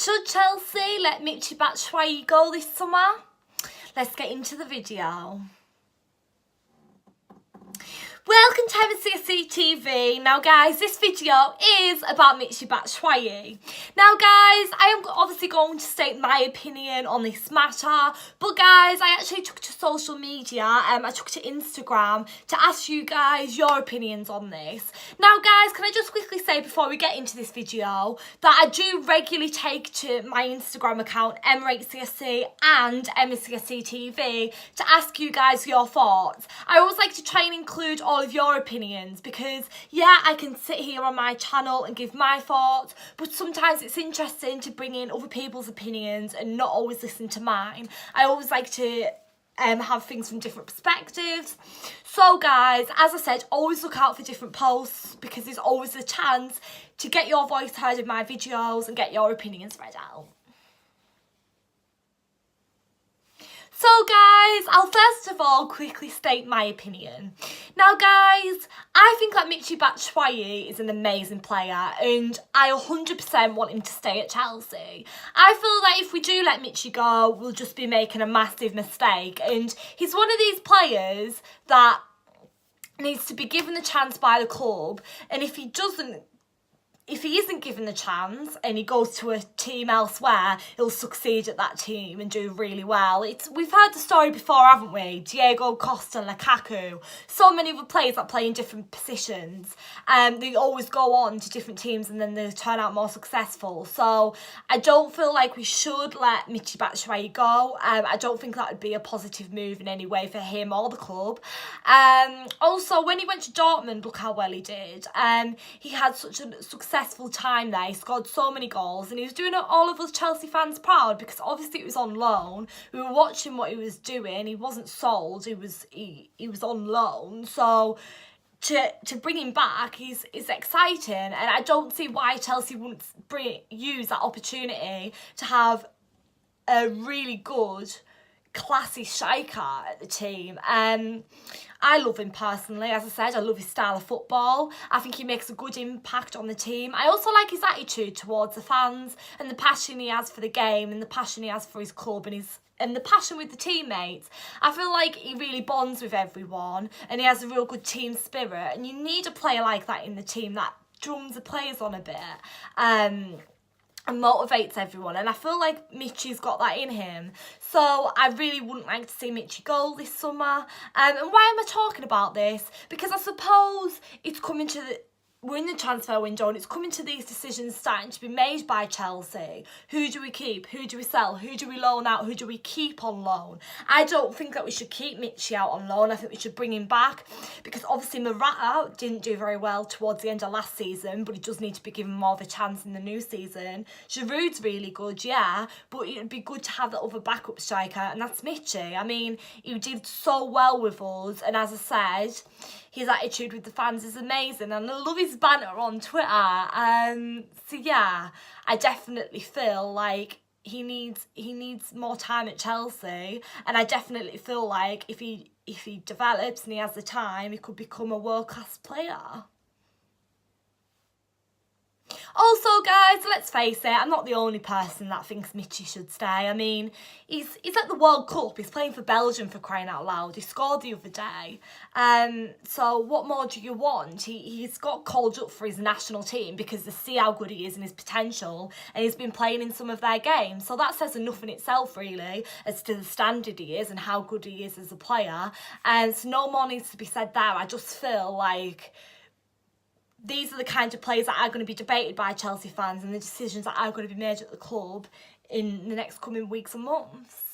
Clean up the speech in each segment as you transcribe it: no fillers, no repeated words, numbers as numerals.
Should Chelsea let Michy Batshuayi go this summer? Let's get into the video. Welcome to MCSC TV. Now guys, this video is about Michy Batshuayi. Now guys, I am obviously going to state my opinion on this matter, but guys, I actually took to social media, I took to Instagram to ask you guys your opinions on this. Now guys, can I just quickly say before we get into this video that I do regularly take to my Instagram account, MCSC and MCSC TV, to ask you guys your thoughts. I always like to try and include all of your opinions because yeah, I can sit here on my channel and give my thoughts, but sometimes it's interesting to bring in other people's opinions and not always listen to mine. I always like to have things from different perspectives. So guys, as I said, always look out for different posts because there's always a chance to get your voice heard in my videos and get your opinions read out. So guys, I'll first of all quickly state my opinion. Now guys, I think that Michy Batshuayi is an amazing player and I 100% want him to stay at Chelsea. I feel that if we do let Michy go, we'll just be making a massive mistake, and he's one of these players that needs to be given the chance by the club, and if he isn't given the chance and he goes to a team elsewhere, he'll succeed at that team and do really well. We've heard the story before, haven't we? Diego Costa, Lukaku, so many other players that play in different positions. They always go on to different teams and then they turn out more successful. So I don't feel like we should let Michy Batshuayi go. I don't think that would be a positive move in any way for him or the club. Also, when he went to Dortmund, look how well he did. He had such a successful time there. He scored so many goals and he was doing all of us Chelsea fans proud because obviously it was on loan. We were watching what he was doing. He wasn't sold. He was on loan. So to bring him back is exciting, and I don't see why Chelsea wouldn't use that opportunity to have a really good classy striker at the team. I love him personally. As I said, I love his style of football. I think he makes a good impact on the team. I also like his attitude towards the fans and the passion he has for the game and the passion he has for his club and the passion with the teammates. I feel like he really bonds with everyone and he has a real good team spirit, and you need a player like that in the team that drums the players on a bit and motivates everyone, and I feel like Michy's got that in him. So I really wouldn't like to see Michy go this summer. And why am I talking about this? Because I suppose it's coming to we're in the transfer window and it's coming to these decisions starting to be made by Chelsea. Who do we keep? Who do we sell? Who do we loan out? Who do we keep on loan? I don't think that we should keep Michy out on loan. I think we should bring him back because obviously Morata didn't do very well towards the end of last season, but he does need to be given more of a chance in the new season. Giroud's really good, yeah, but it would be good to have that other backup striker, and that's Michy. I mean, he did so well with us, and as I said, his attitude with the fans is amazing, and I love his banter on Twitter. So yeah, I definitely feel like he needs more time at Chelsea, and I definitely feel like if he develops and he has the time, he could become a world-class player. Also guys, let's face it, I'm not the only person that thinks Michy should stay. I mean, he's at the World Cup, he's playing for Belgium, for crying out loud. He scored the other day. So what more do you want? He's got called up for his national team because they see how good he is and his potential, and he's been playing in some of their games. So that says enough in itself really as to the standard he is and how good he is as a player. And so no more needs to be said there. I just feel like these are the kind of players that are going to be debated by Chelsea fans and the decisions that are going to be made at the club in the next coming weeks and months.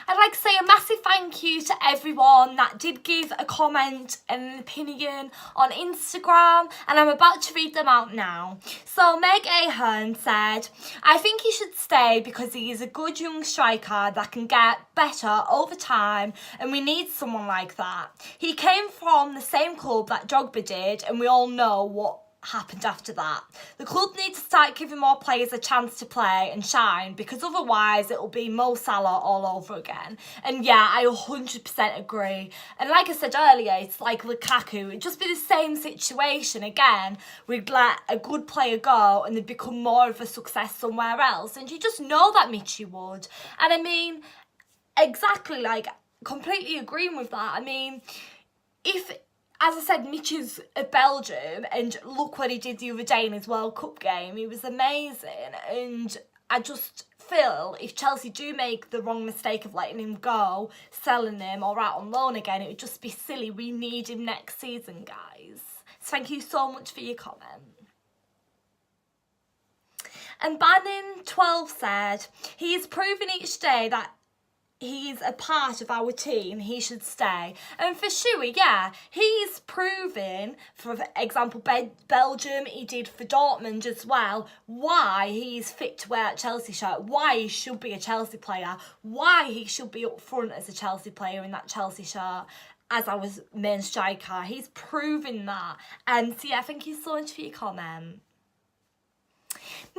I'd like to say a massive thank you to everyone that did give a comment and an opinion on Instagram, and I'm about to read them out now. So Meg Ahern said, I think he should stay because he is a good young striker that can get better over time, and we need someone like that. He came from the same club that Drogba did, and we all know what happened after that. The club need to start giving more players a chance to play and shine, because otherwise it'll be Mo Salah all over again. And yeah, I 100% agree. And like I said earlier, it's like Lukaku, it'd just be the same situation again. We'd let a good player go and they'd become more of a success somewhere else, and you just know that Michy would. And I mean, exactly, like, completely agreeing with that. I mean, if, as I said, Michy's a Belgium, and look what he did the other day in his World Cup game. He was amazing, and I just feel if Chelsea do make the wrong mistake of letting him go, selling him, or out on loan again, it would just be silly. We need him next season, guys. So thank you so much for your comment. And Bannon12 said, he is proving each day that he's a part of our team, he should stay. And for sure, yeah, he's proven, for example, Belgium, he did for Dortmund as well, why he's fit to wear a Chelsea shirt, why he should be a Chelsea player, why he should be up front as a Chelsea player in that Chelsea shirt as our main striker. He's proven that. And so yeah, thank you so much for your comment.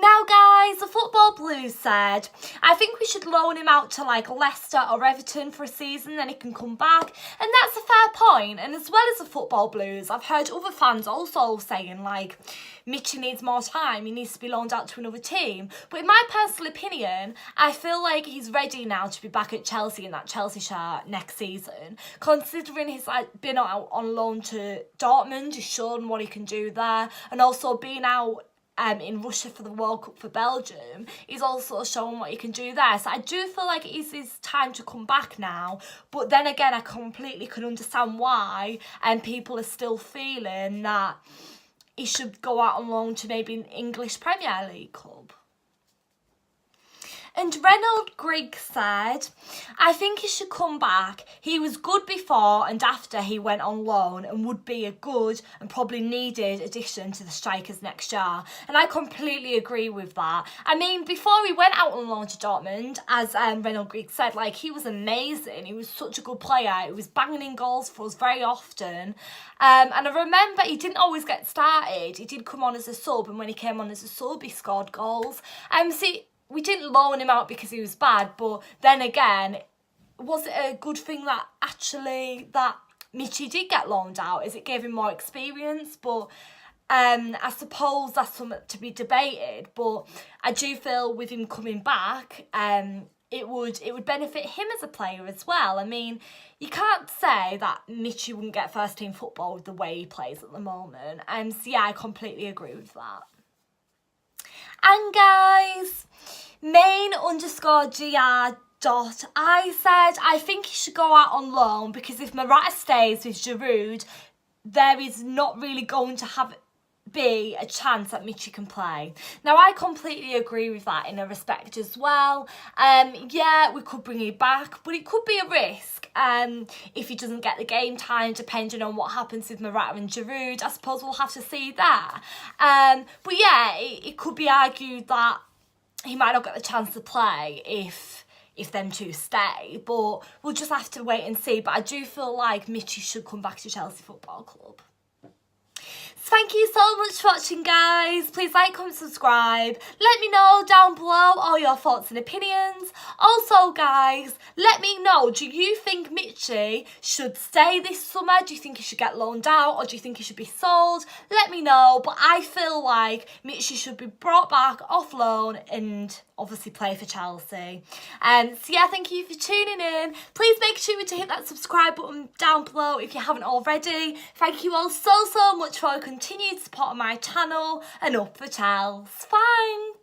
Now guys, the Football Blues said, I think we should loan him out to like Leicester or Everton for a season, then he can come back. And that's a fair point. And as well as the Football Blues, I've heard other fans also saying like, Michy needs more time, he needs to be loaned out to another team. But in my personal opinion, I feel like he's ready now to be back at Chelsea in that Chelsea shirt next season. Considering he's like been out on loan to Dortmund, he's shown what he can do there, and also being out in Russia for the World Cup for Belgium, he's also shown what he can do there. So I do feel like it is his time to come back now. But then again, I completely can understand why people are still feeling that he should go out on loan to maybe an English Premier League club. And Reynold Grigg said, I think he should come back. He was good before and after he went on loan and would be a good and probably needed addition to the strikers next year. And I completely agree with that. I mean, before he went out on loan to Dortmund, as Reynold Grigg said, like, he was amazing. He was such a good player. He was banging in goals for us very often. And I remember he didn't always get started. He did come on as a sub, and when he came on as a sub, he scored goals. See, we didn't loan him out because he was bad, but then again, was it a good thing that actually that Michy did get loaned out? Is it gave him more experience? But I suppose that's something to be debated. But I do feel with him coming back, it would benefit him as a player as well. I mean, you can't say that Michy wouldn't get first team football with the way he plays at the moment. So yeah, I completely agree with that. And guys, main_gr. I said, I think he should go out on loan because if Morata stays with Giroud, there is not really going to be a chance that Michy can play. Now, I completely agree with that in a respect as well. Yeah, we could bring him back, but it could be a risk if he doesn't get the game time, depending on what happens with Morata and Giroud. I suppose we'll have to see that. But yeah, it could be argued that he might not get the chance to play if them two stay, but we'll just have to wait and see. But I do feel like Michy should come back to Chelsea Football Club. So thank you so much for watching, guys. Please like, comment, subscribe. Let me know down below all your thoughts and opinions. Also, guys, let me know, do you think Michy should stay this summer? Do you think he should get loaned out, or do you think he should be sold? Let me know, but I feel like Michy should be brought back off loan and obviously play for Chelsea. So yeah, thank you for tuning in. Please make sure to hit that subscribe button down below if you haven't already. Thank you all so much for your continued support on my channel, and up for Chelsea. Thanks.